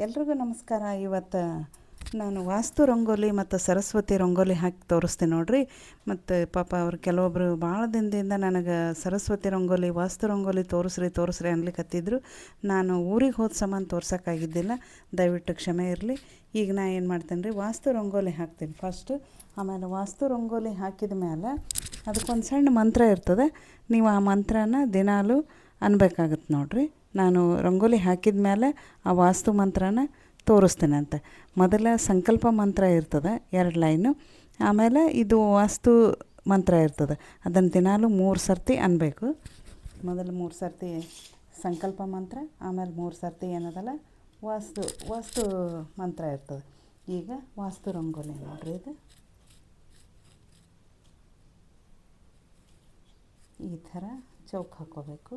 ಎಲ್ರಿಗೂ ನಮಸ್ಕಾರ. ಇವತ್ತು ನಾನು ವಾಸ್ತು ರಂಗೋಲಿ ಮತ್ತು ಸರಸ್ವತಿ ರಂಗೋಲಿ ಹಾಕಿ ತೋರಿಸ್ತೀನಿ ನೋಡಿರಿ. ಮತ್ತು ಪಾಪ ಅವ್ರು ಕೆಲವೊಬ್ಬರು ಭಾಳ ದಿನದಿಂದ ನನಗೆ ಸರಸ್ವತಿ ರಂಗೋಲಿ ವಾಸ್ತು ರಂಗೋಲಿ ತೋರಿಸ್ರಿ ಅನ್ಲಿಕ್ಕತ್ತಿದ್ರು. ನಾನು ಊರಿಗೆ ಹೋದ ಸಂಬಂಧ ತೋರ್ಸೋಕ್ಕಾಗಿದ್ದಿಲ್ಲ, ದಯವಿಟ್ಟು ಕ್ಷಮೆ ಇರಲಿ. ಈಗ ನಾ ಏನು ಮಾಡ್ತೇನೆ ರೀ, ವಾಸ್ತು ರಂಗೋಲಿ ಹಾಕ್ತೀನಿ ಫಸ್ಟು. ಆಮೇಲೆ ವಾಸ್ತು ರಂಗೋಲಿ ಹಾಕಿದ ಮೇಲೆ ಅದಕ್ಕೊಂದು ಸಣ್ಣ ಮಂತ್ರ ಇರ್ತದೆ. ನೀವು ಆ ಮಂತ್ರನ ದಿನಾಲೂ ಅನ್ಬೇಕಾಗತ್ತೆ ನೋಡಿರಿ. ನಾನು ರಂಗೋಲಿ ಹಾಕಿದ ಮೇಲೆ ಆ ವಾಸ್ತು ಮಂತ್ರನ ತೋರಿಸ್ತೇನಂತೆ. ಮೊದಲ ಸಂಕಲ್ಪ ಮಂತ್ರ ಇರ್ತದೆ 2 ಲೈನು, ಆಮೇಲೆ ಇದು ವಾಸ್ತು ಮಂತ್ರ ಇರ್ತದೆ. ಅದನ್ನು ದಿನಾಲೂ 3 ಸರ್ತಿ ಅನ್ಬೇಕು. ಮೊದಲು 3 ಸರ್ತಿ ಸಂಕಲ್ಪ ಮಂತ್ರ, ಆಮೇಲೆ 3 ಸರ್ತಿ ಏನದಲ್ಲ ವಾಸ್ತು ಮಂತ್ರ ಇರ್ತದೆ. ಈಗ ವಾಸ್ತು ರಂಗೋಲಿ ನೋಡಿರಿ, ಇದು ಈ ಥರ ಚೌಕ ಹಾಕ್ಕೋಬೇಕು.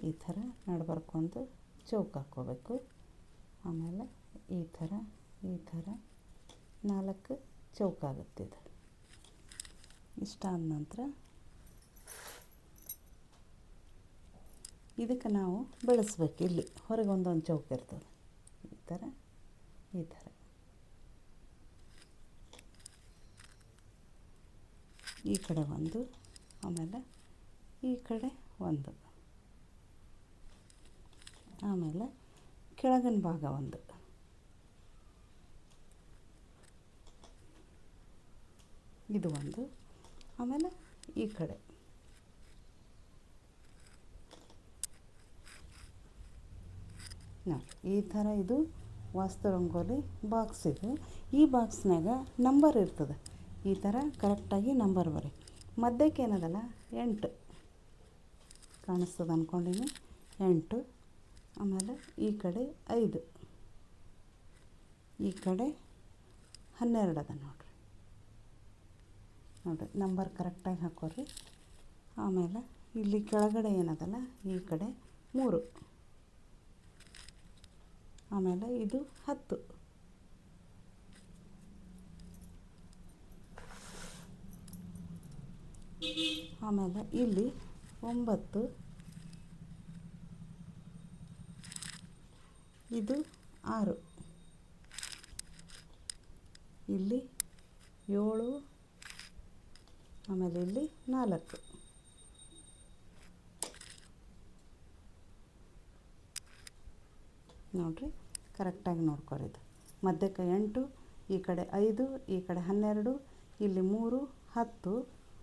ಈ ಥರ ನಡ್ಬರ್ಕೊಂಡು ಚೌಕ ಹಾಕ್ಕೋಬೇಕು. ಆಮೇಲೆ ಈ ಥರ 4 ಚೌಕ ಆಗುತ್ತೆ. ಇದು ಇಷ್ಟಾದ ನಂತರ ಇದಕ್ಕೆ ನಾವು ಬೆಳೆಸ್ಬೇಕು. ಇಲ್ಲಿ ಹೊರಗೆ ಒಂದೊಂದು ಚೌಕ ಇರ್ತದೆ. ಈ ಥರ ಈ ಕಡೆ ಒಂದು, ಆಮೇಲೆ ಈ ಕಡೆ ಒಂದು, ಆಮೇಲೆ ಕೆಳಗಿನ ಭಾಗ ಒಂದು, ಇದು ಒಂದು, ಆಮೇಲೆ ಈ ಕಡೆ ನೋಡಿ ಈ ಥರ. ಇದು ವಾಸ್ತು ರಂಗೋಲಿ ಬಾಕ್ಸ್. ಇದು ಈ ಬಾಕ್ಸ್ನಾಗ ನಂಬರ್ ಇರ್ತದೆ. ಈ ಥರ ಕರೆಕ್ಟಾಗಿ ನಂಬರ್ ಬರೀ. ಮಧ್ಯಕ್ಕೆ ಏನದಲ್ಲ 8 ಕಾಣಿಸ್ತದೆ ಅಂದ್ಕೊಂಡಿನಿ, 8. ಆಮೇಲೆ ಈ ಕಡೆ 5, ಈ ಕಡೆ 12 ಅದ ನೋಡಿರಿ ನಂಬರ್ ಕರೆಕ್ಟಾಗಿ ಹಾಕೋರಿ. ಆಮೇಲೆ ಇಲ್ಲಿ ಕೆಳಗಡೆ ಏನದಲ್ಲ ಈ ಕಡೆ 3, ಆಮೇಲೆ ಇದು 10, ಆಮೇಲೆ ಇಲ್ಲಿ 9, ಇದು 6, ಇಲ್ಲಿ 7, ಆಮೇಲೆ ಇಲ್ಲಿ 4. ನೋಡಿರಿ ಕರೆಕ್ಟಾಗಿ ನೋಡ್ಕೊರಿ. ಇದು ಮಧ್ಯಕ್ಕೆ 8, ಈ ಕಡೆ 5, ಈ ಕಡೆ 12, ಇಲ್ಲಿ 3, 10,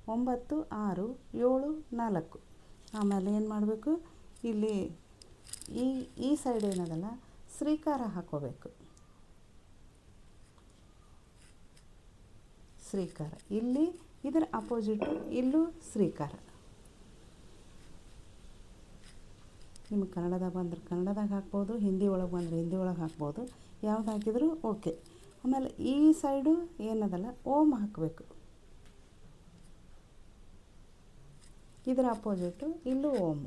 9, 6, 7, 4. ಆಮೇಲೆ ಏನು ಮಾಡಬೇಕು, ಇಲ್ಲಿ ಈ ಸೈಡ್ ಏನದಲ್ಲ ಶ್ರೀಕಾರ ಹಾಕೋಬೇಕು. ಶ್ರೀಕಾರ ಇಲ್ಲಿ, ಇದರ ಅಪೋಸಿಟು ಇಲ್ಲೂ ಶ್ರೀಕಾರ. ನಿಮಗೆ ಕನ್ನಡದಾಗ ಬಂದ್ರೆ ಕನ್ನಡದಾಗ ಹಾಕ್ಬೋದು, ಹಿಂದಿ ಒಳಗೆ ಬಂದರೆ ಹಿಂದಿ ಒಳಗೆ ಹಾಕ್ಬೋದು, ಯಾವ್ದು ಹಾಕಿದರೂ ಓಕೆ. ಆಮೇಲೆ ಈ ಸೈಡು ಏನದಲ್ಲ ಓಂ ಹಾಕಬೇಕು. ಇದರ ಅಪೋಸಿಟು ಇಲ್ಲೂ ಓಂ.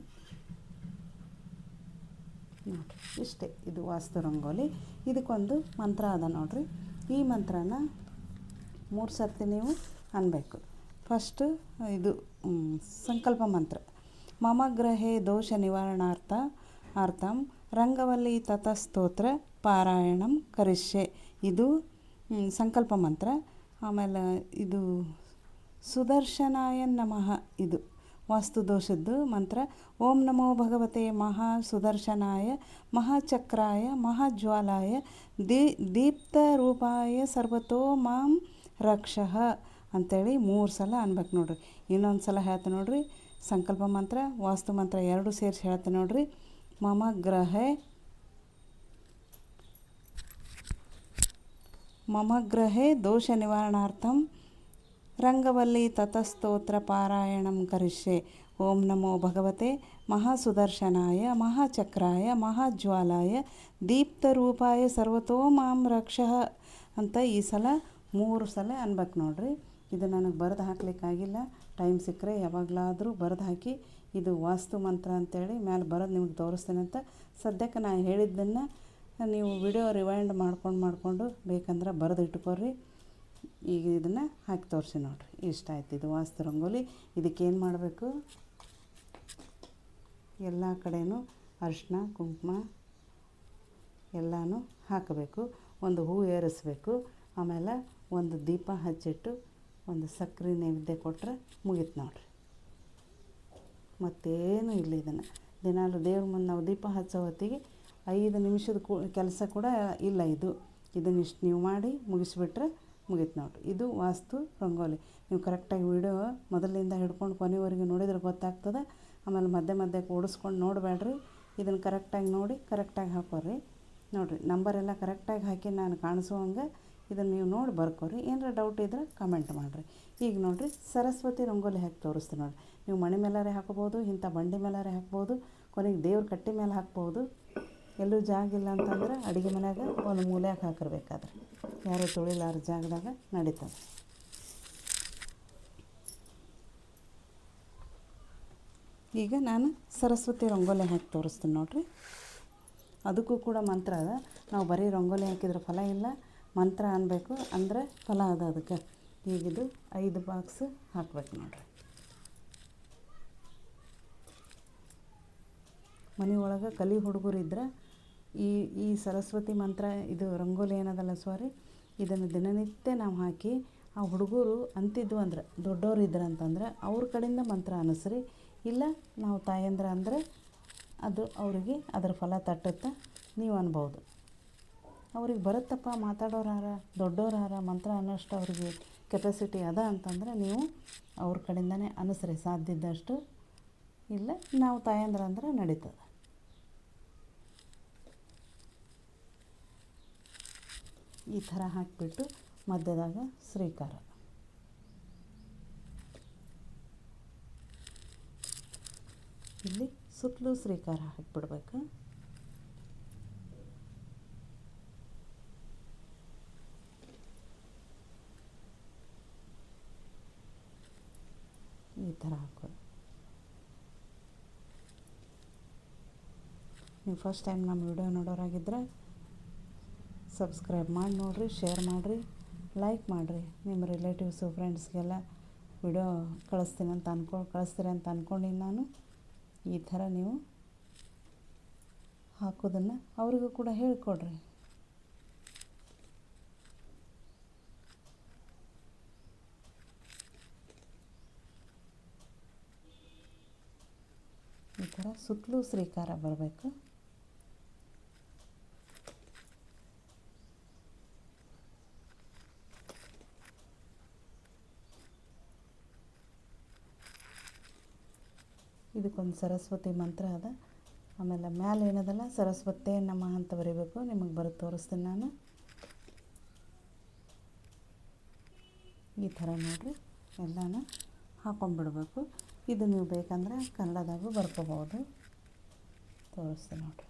ನೋಡಿರಿ ಇಷ್ಟೇ, ಇದು ವಾಸ್ತು ರಂಗೋಲಿ. ಇದಕ್ಕೊಂದು ಮಂತ್ರ ಅದ ನೋಡಿರಿ. ಈ ಮಂತ್ರನ 3 ಸರ್ತಿ ನೀವು ಅನ್ಬೇಕು. ಫಸ್ಟು ಇದು ಸಂಕಲ್ಪ ಮಂತ್ರ. ಮಮ ಗ್ರಹೇ ದೋಷ ನಿವಾರಣಾರ್ಥಂ ರಂಗವಲ್ಲಿ ತತಸ್ತೋತ್ರ ಪಾರಾಯಣಂ ಕರಿಷ್ಯೆ. ಇದು ಸಂಕಲ್ಪ ಮಂತ್ರ. ಆಮೇಲೆ ಇದು ಸುದರ್ಶನಾಯ ನಮಃ, ಇದು ವಾಸ್ತು ದೋಷದ್ದು ಮಂತ್ರ. ಓಂ ನಮೋ ಭಗವತೆ ಮಹಾ ಸುದರ್ಶನಾಯ ಮಹಾಚಕ್ರಾಯ ಮಹಾಜ್ವಾಲಾಯ ದೀಪ್ತ ರೂಪಾಯ ಸರ್ವತೋ ಮಾಂ ರಕ್ಷಃ ಅಂಥೇಳಿ 3 ಸಲ ಅನ್ಬೇಕು ನೋಡ್ರಿ. ಇನ್ನೊಂದು ಸಲ ಹೇಳ್ತೀನಿ ನೋಡ್ರಿ. ಸಂಕಲ್ಪ ಮಂತ್ರ ವಾಸ್ತು ಮಂತ್ರ 2 ಸೇರಿಸಿ ಹೇಳ್ತೀನಿ ನೋಡ್ರಿ. ಮಮ ಗ್ರಹೇ ದೋಷ ನಿವಾರಣಾರ್ಥಂ ರಂಗವಲ್ಲಿ ತತಸ್ತೋತ್ರ ಪಾರಾಯಣಂ ಕರಿಷ್ಯೆ. ಓಂ ನಮೋ ಭಗವತೆ ಮಹಾಸುದರ್ಶನಾಯ ಮಹಾಚಕ್ರಾಯ ಮಹಾಜ್ವಾಲಾಯ ದೀಪ್ತರೂಪಾಯ ಸರ್ವತೋ ಮಾಂ ರಕ್ಷಃ ಅಂತ ಈ ಸಲ 3 ಸಲ ಅನ್ಬೇಕು ನೋಡ್ರಿ. ಇದು ನನಗೆ ಬರೆದು ಹಾಕ್ಲಿಕ್ಕಾಗಿಲ್ಲ. ಟೈಮ್ ಸಿಕ್ಕರೆ ಯಾವಾಗಲಾದರೂ ಬರೆದು ಹಾಕಿ ಇದು ವಾಸ್ತು ಮಂತ್ರ ಅಂತೇಳಿ ಮ್ಯಾಲೆ ಬರೋದು ನಿಮಗೆ ತೋರಿಸ್ತೇನೆ ಅಂತ. ಸದ್ಯಕ್ಕೆ ನಾನು ಹೇಳಿದ್ದನ್ನು ನೀವು ವಿಡಿಯೋ ರಿವೈಂಡ್ ಮಾಡಿಕೊಂಡು ಬೇಕಂದ್ರೆ ಬರೆದು ಇಟ್ಕೊರಿ. ಈಗ ಇದನ್ನು ಹಾಕಿ ತೋರಿಸಿ ನೋಡಿರಿ. ಇಷ್ಟ ಆಯ್ತು. ಇದು ವಾಸ್ತು ರಂಗೋಲಿ. ಇದಕ್ಕೇನು ಮಾಡಬೇಕು, ಎಲ್ಲ ಕಡೆಯೂ ಅರಿಶಿನ ಕುಂಕುಮ ಎಲ್ಲನೂ ಹಾಕಬೇಕು. ಒಂದು ಹೂ ಏರಿಸ್ಬೇಕು. ಆಮೇಲೆ ಒಂದು ದೀಪ ಹಚ್ಚಿಟ್ಟು ಒಂದು ಸಕ್ಕರೆ ನೈವೇದ್ಯ ಕೊಟ್ಟರೆ ಮುಗೀತು ನೋಡಿರಿ. ಮತ್ತೇನು ಇಲ್ಲ. ಇದನ್ನು ದಿನಾಲು ದೇವ್ರ ಮುಂದೆ ನಾವು ದೀಪ ಹಚ್ಚೋ ಹೊತ್ತಿಗೆ 5 ನಿಮಿಷದ ಕೆಲಸ ಕೂಡ ಇಲ್ಲ. ಇದನ್ನಿಷ್ಟು ನೀವು ಮಾಡಿ ಮುಗಿಸ್ಬಿಟ್ರೆ ಮುಗೀತು ನೋಡಿರಿ. ಇದು ವಾಸ್ತು ರಂಗೋಲಿ. ನೀವು ಕರೆಕ್ಟಾಗಿ ವಿಡಿಯೋ ಮೊದಲಿಂದ ಹಿಡ್ಕೊಂಡು ಕೊನೆವರೆಗೆ ನೋಡಿದ್ರೆ ಗೊತ್ತಾಗ್ತದೆ. ಆಮೇಲೆ ಮಧ್ಯೆ ಓಡಿಸ್ಕೊಂಡು ನೋಡಬೇಡ್ರಿ. ಇದನ್ನು ಕರೆಕ್ಟಾಗಿ ನೋಡಿ ಕರೆಕ್ಟಾಗಿ ಹಾಕೋರಿ. ನೋಡಿರಿ, ನಂಬರೆಲ್ಲ ಕರೆಕ್ಟಾಗಿ ಹಾಕಿ ನಾನು ಕಾಣಿಸುವಂಗೆ ಇದನ್ನು ನೀವು ನೋಡಿ ಬರ್ಕೋರಿ. ಏನಾರ ಡೌಟ್ ಇದ್ದರೆ ಕಮೆಂಟ್ ಮಾಡಿರಿ. ಈಗ ನೋಡಿರಿ, ಸರಸ್ವತಿ ರಂಗೋಲಿ ಹಾಕಿ ತೋರಿಸ್ತೀನಿ ನೋಡಿರಿ. ನೀವು ಮನೆ ಮೇಲಾರೆ ಹಾಕ್ಬೋದು, ಇಂಥ ಬಂಡಿ ಮೇಲಾರೆ ಹಾಕ್ಬೋದು, ಕೊನೆಗೆ ದೇವ್ರ ಕಟ್ಟೆ ಮೇಲೆ ಹಾಕ್ಬೋದು. ಎಲ್ಲೂ ಜಾಗ ಇಲ್ಲ ಅಂತಂದ್ರೆ ಅಡುಗೆ ಮನೆಯಾಗ ಒಂದು ಮೂಲೆಯಾಗ ಹಾಕಿರ್ಬೇಕಾದ್ರೆ ಯಾರೂ ತೊಳಿಲಾರ ಜಾಗದಾಗ ನಡೀತದೆ. ಈಗ ನಾನು ಸರಸ್ವತಿ ರಂಗೋಲಿ ಹಾಕಿ ತೋರಿಸ್ತೀನಿ ನೋಡಿರಿ. ಅದಕ್ಕೂ ಕೂಡ ಮಂತ್ರ ಅದ. ನಾವು ಬರೀ ರಂಗೋಲಿ ಹಾಕಿದ್ರೆ ಫಲ ಇಲ್ಲ, ಮಂತ್ರ ಅನ್ಬೇಕು ಅಂದರೆ ಫಲ ಅದ ಅದಕ್ಕೆ. ಈಗಿದು 5 ಬಾಕ್ಸ್ ಹಾಕ್ಬೇಕು ನೋಡಿರಿ. ಮನೆ ಒಳಗೆ ಕಲಿ ಹುಡುಗರಿದ್ರೆ ಈ ಸರಸ್ವತಿ ಮಂತ್ರ ಇದು ರಂಗೋಲಿ ಏನದಲ್ಲ ಇದನ್ನು ದಿನನಿತ್ಯ ನಾವು ಹಾಕಿ ಆ ಹುಡುಗರು ಅಂತಿದ್ವು ಅಂದ್ರೆ ದೊಡ್ಡವ್ರು ಇದ್ರು ಅಂತಂದ್ರೆ ಅವ್ರ ಕಡೆಯಿಂದ ಮಂತ್ರ ಅನಿಸ್ರಿ. ಇಲ್ಲ ನಾವು ತಾಯಂದ್ರ ಅಂದರೆ ಅದು ಅವರಿಗೆ ಅದರ ಫಲ ತಟ್ಟುತ್ತೆ ನೀವು ಅನ್ಬೋದು. ಅವ್ರಿಗೆ ಬರುತ್ತಪ್ಪ, ಮಾತಾಡೋರಾರ ದೊಡ್ಡೋರಾರ ಮಂತ್ರ ಅನ್ನೋಷ್ಟು ಅವ್ರಿಗೆ ಕೆಪಾಸಿಟಿ ಅದ ಅಂತಂದರೆ ನೀವು ಅವ್ರ ಕಡೆಯಿಂದನೇ ಅನಿಸ್ರಿ ಸಾಧ್ಯ ಇದ್ದಷ್ಟು. ಇಲ್ಲ ನಾವು ತಾಯಂದ್ರ ಅಂದ್ರೆ ನಡೀತದೆ. ಈ ಥರ ಹಾಕಿಬಿಟ್ಟು ಮಧ್ಯದಾಗ ಶ್ರೀಕಾರ. ಇಲ್ಲಿ ಸುತ್ತಲೂ ಶ್ರೀಕಾರ ಹಾಕಿಬಿಡ್ಬೇಕು. ಈ ಥರ ಹಾಕೋದು. ನೀವು ಫಸ್ಟ್ ಟೈಮ್ ನಮ್ಮ ವಿಡಿಯೋ ನೋಡೋರಾಗಿದ್ದರೆ ಸಬ್ಸ್ಕ್ರೈಬ್ ಮಾಡಿ ನೋಡಿರಿ, ಶೇರ್ ಮಾಡಿರಿ, ಲೈಕ್ ಮಾಡಿರಿ. ನಿಮ್ಮ ರಿಲೇಟಿವ್ಸು ಫ್ರೆಂಡ್ಸ್ಗೆಲ್ಲ ವಿಡಿಯೋ ಕಳಿಸ್ತೀರಿ ಅಂತ ಅಂದ್ಕೊಂಡಿನಿ ನಾನು. ಈ ಥರ ನೀವು ಹಾಕೋದನ್ನು ಅವ್ರಿಗೂ ಕೂಡ ಹೇಳಿಕೊಡ್ರಿ. ಈ ಥರ ಸುತ್ತಲೂ ಶ್ರೀಕಾರ ಬರಬೇಕು. ಇದಕ್ಕೊಂದು ಸರಸ್ವತಿ ಮಂತ್ರ ಅದ. ಆಮೇಲೆ ಮ್ಯಾಲೆ ಏನದಲ್ಲ ಸರಸ್ವತಿ ನಮಃ ಅಂತ ಬರೀಬೇಕು. ನಿಮಗೆ ಬರೋದು ತೋರಿಸ್ತೀನಿ ನಾನು. ಈ ಥರ ನೋಡಿರಿ ಎಲ್ಲನೂ ಹಾಕೊಂಡ್ಬಿಡ್ಬೇಕು. ಇದು ನೀವು ಬೇಕಂದ್ರೆ ಕನ್ನಡದಾಗೂ ಬರ್ಕೋಬೋದು. ತೋರಿಸ್ತೀನಿ ನೋಡಿರಿ.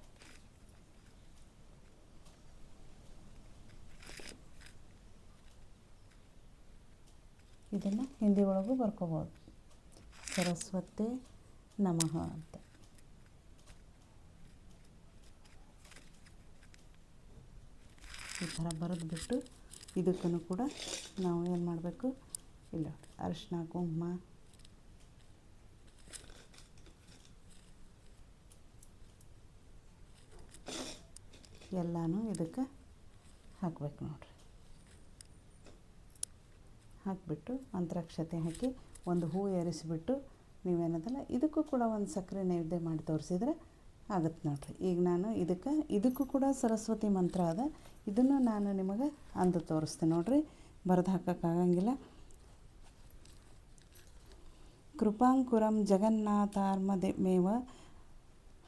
ಇದನ್ನು ಹಿಂದಿ ಒಳಗೂ ಬರ್ಕೋಬೋದು. ಸರಸ್ವತಿ ನಮಃ ಅಂತ. ಈ ಥರ ಬರೆದ್ಬಿಟ್ಟು ಇದಕ್ಕೂ ಕೂಡ ನಾವು ಏನು ಮಾಡಬೇಕು, ಇಲ್ಲ ಅರಿಶಿನ ಕುಂಕುಮ ಎಲ್ಲನೂ ಇದಕ್ಕೆ ಹಾಕಬೇಕು ನೋಡಿರಿ. ಹಾಕಿಬಿಟ್ಟು ಮಂತ್ರಾಕ್ಷತೆ ಹಾಕಿ ಒಂದು ಹೂ ಏರಿಸಿಬಿಟ್ಟು ನೀವೇನದಲ್ಲ ಇದಕ್ಕೂ ಕೂಡ ಒಂದು ಸಕ್ಕರೆ ನೈವೇದ್ಯ ಮಾಡಿ ತೋರಿಸಿದ್ರೆ ಆಗುತ್ತೆ ನೋಡಿರಿ. ಈಗ ನಾನು ಇದಕ್ಕೂ ಕೂಡ ಸರಸ್ವತಿ ಮಂತ್ರ ಅದ. ಇದನ್ನು ನಾನು ನಿಮಗೆ ಅಂದು ತೋರಿಸ್ತೀನಿ ನೋಡಿರಿ. ಬರೆದು ಹಾಕೋಕ್ಕಾಗಂಗಿಲ್ಲ. ಕೃಪಾಂಕುರಂ ಜಗನ್ನಾಥಾರ್ಮಮೇವ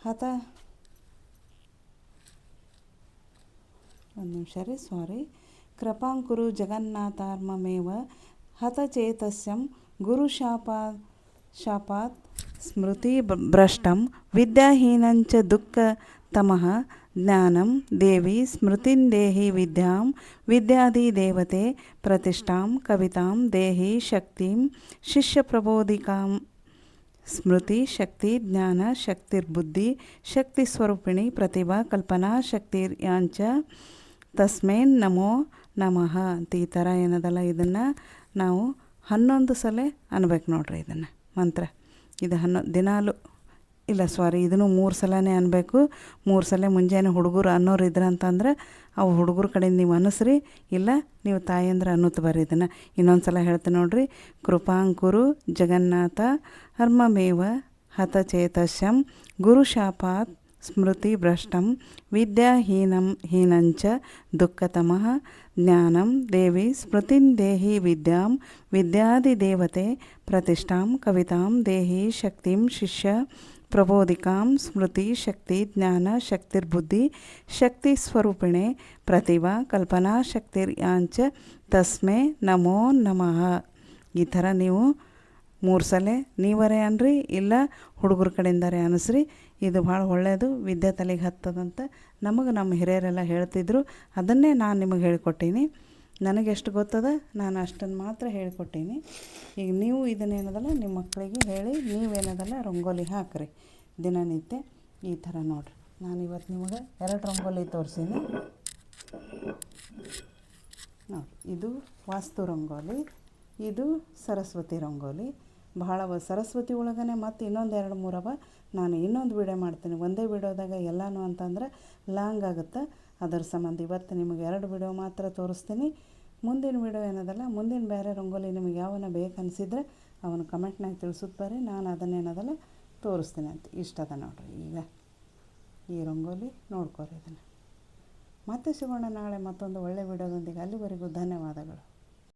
ಹತ ಒಂದು ನಿಮಿಷ ರೀ, ಕೃಪಾಂಕುರು ಜಗನ್ನಾಥಾರ್ಮಮೇವ ಹತಚೇತಸ್ಯಂ ಶಾಪಾತ್ ಸ್ಮೃತಿ ಭ್ರಷ್ಟಂ ವಿದ್ಯಾಹೀನಂಚ ದುಃಖ ತಮಃ ಜ್ಞಾನಂ ದೇವಿ ಸ್ಮೃತಿಂದೇಹಿ ವಿದ್ಯಾಂ ವಿದ್ಯಾದಿ ದೇವತೆ ಪ್ರತಿಷ್ಠಾಂ ಕವಿತಾಂ ದೇಹಿ ಶಕ್ತಿಂ ಶಿಷ್ಯ ಪ್ರಬೋಧಿಕಾಂ. ಸ್ಮೃತಿ ಶಕ್ತಿ ಜ್ಞಾನ ಶಕ್ತಿರ್ಬುದ್ಧಿ ಶಕ್ತಿ ಸ್ವರೂಪಿಣಿ ಪ್ರತಿಭಾ ಕಲ್ಪನಾ ಶಕ್ತಿರ್ಯಾಂಚ ತಸ್ಮೈ ನಮೋ ನಮಃ ಅಂತ ಈ ಥರ ಏನದಲ್ಲ ಇದನ್ನು ನಾವು 11 ಸಲ ಅನ್ಬೇಕು ನೋಡ್ರಿ. ಇದನ್ನು ಮಂತ್ರ ಇದು ದಿನಾಲು ಇದನ್ನು 3 ಸಲನೇ ಅನ್ಬೇಕು. 3 ಸಲ ಮುಂಜಾನೆ ಹುಡುಗರು ಅನ್ನೋರು ಇದ್ರಂತಂದ್ರೆ ಅವು ಹುಡುಗರ ಕಡೆ ನೀವು ಅನ್ನಿಸ್ರಿ, ಇಲ್ಲ ನೀವು ತಾಯಂದ್ರೆ ಅನ್ನುತ್ತ ಬರ್ರಿ. ಇದನ್ನು ಇನ್ನೊಂದು ಸಲ ಹೇಳ್ತೀನಿ ನೋಡ್ರಿ. ಕೃಪಾಂಕುರು ಜಗನ್ನಾಥ ಹರ್ಮಮೇವ ಹತಚೇತಸ್ಯಂ ಗುರುಶಾಪಾತ್ ಸ್ಮೃತಿ ಭ್ರಷ್ಟಂ ಹೀನಂಚ ದುಃಖತಮಃ ಜ್ಞಾನಂ ದೇವಿ ಸ್ಮೃತಿಂದೇಹಿ ವಿದ್ಯಾಂ ವಿದ್ಯಾದಿ ದೇವತೆ ಪ್ರತಿಷ್ಠಾಂ ಕವಿತಾಂ ದೇಹಿ ಶಕ್ತಿಂ ಶಿಷ್ಯ ಪ್ರಬೋಧಿಕಾಂ. ಸ್ಮೃತಿ ಶಕ್ತಿ ಜ್ಞಾನ ಶಕ್ತಿರ್ಬುದ್ಧಿ ಶಕ್ತಿ ಸ್ವರೂಪಿಣೆ ಪ್ರತಿಭಾ ಕಲ್ಪನಾ ಶಕ್ತಿರ್ಯಾಂಚ ತಸ್ಮೈ ನಮೋ ನಮಃ. ಈ ಥರ ನೀವು 3 ಸಲ ನೀವರೇ ಅನ್ರಿ, ಇಲ್ಲ ಹುಡುಗರ ಕಡೆಯಿಂದಾರೆ ಅನಿಸ್ರಿ. ಇದು ಭಾಳ ಒಳ್ಳೆಯದು, ವಿದ್ಯೆ ತಲೆಗೆ ಹತ್ತದಂತ ನಮಗೆ ನಮ್ಮ ಹಿರಿಯರೆಲ್ಲ ಹೇಳ್ತಿದ್ರು. ಅದನ್ನೇ ನಾನು ನಿಮಗೆ ಹೇಳಿಕೊಟ್ಟೀನಿ. ನನಗೆಷ್ಟು ಗೊತ್ತದ ನಾನು ಅಷ್ಟನ್ನು ಮಾತ್ರ ಹೇಳಿಕೊಟ್ಟೀನಿ. ಈಗ ನೀವು ಇದನ್ನೇನದಲ್ಲ ನಿಮ್ಮ ಮಕ್ಕಳಿಗೆ ಹೇಳಿ ನೀವೇನದಲ್ಲ ರಂಗೋಲಿ ಹಾಕಿರಿ ದಿನನಿತ್ಯ. ಈ ಥರ ನೋಡಿರಿ, ನಾನು ಇವತ್ತು ನಿಮಗೆ 2 ರಂಗೋಲಿ ತೋರಿಸೀನಿ ನೋಡಿ. ಇದು ವಾಸ್ತು ರಂಗೋಲಿ, ಇದು ಸರಸ್ವತಿ ರಂಗೋಲಿ. ಭಾಳ ಸರಸ್ವತಿ ಒಳಗನೆ ಮತ್ತು ಇನ್ನೊಂದು 2-3 ಅವ. ನಾನು ಇನ್ನೊಂದು ವಿಡಿಯೋ ಮಾಡ್ತೀನಿ. ಒಂದೇ ವಿಡಿಯೋದಾಗ ಎಲ್ಲನೂ ಅಂತಂದ್ರೆ ಲಾಂಗ್ ಆಗುತ್ತೆ. ಅದರ ಸಂಬಂಧ ಇವತ್ತು ನಿಮಗೆ 2 ವಿಡಿಯೋ ಮಾತ್ರ ತೋರಿಸ್ತೀನಿ. ಮುಂದಿನ ವಿಡಿಯೋ ಏನದಲ್ಲ, ಮುಂದಿನ ಬೇರೆ ರಂಗೋಲಿ ನಿಮಗೆ ಯಾವನ್ನ ಬೇಕು ಅನಿಸಿದ್ರೆ ಅವನು ಕಮೆಂಟ್ನಾಗ ತಿಳಿಸುತ್ತೆ ಬರ್ರಿ, ನಾನು ಅದನ್ನೇನದಲ್ಲ ತೋರಿಸ್ತೀನಿ ಅಂತ. ಇಷ್ಟದ ನೋಡ್ರಿ. ಈಗ ಈ ರಂಗೋಲಿ ನೋಡ್ಕೊರಿ ಇದನ್ನು. ಮತ್ತೆ ಸಿಗೋಣ ನಾಳೆ ಮತ್ತೊಂದು ಒಳ್ಳೆಯ ವಿಡಿಯೋದೊಂದಿಗೆ. ಅಲ್ಲಿವರೆಗೂ ಧನ್ಯವಾದಗಳು.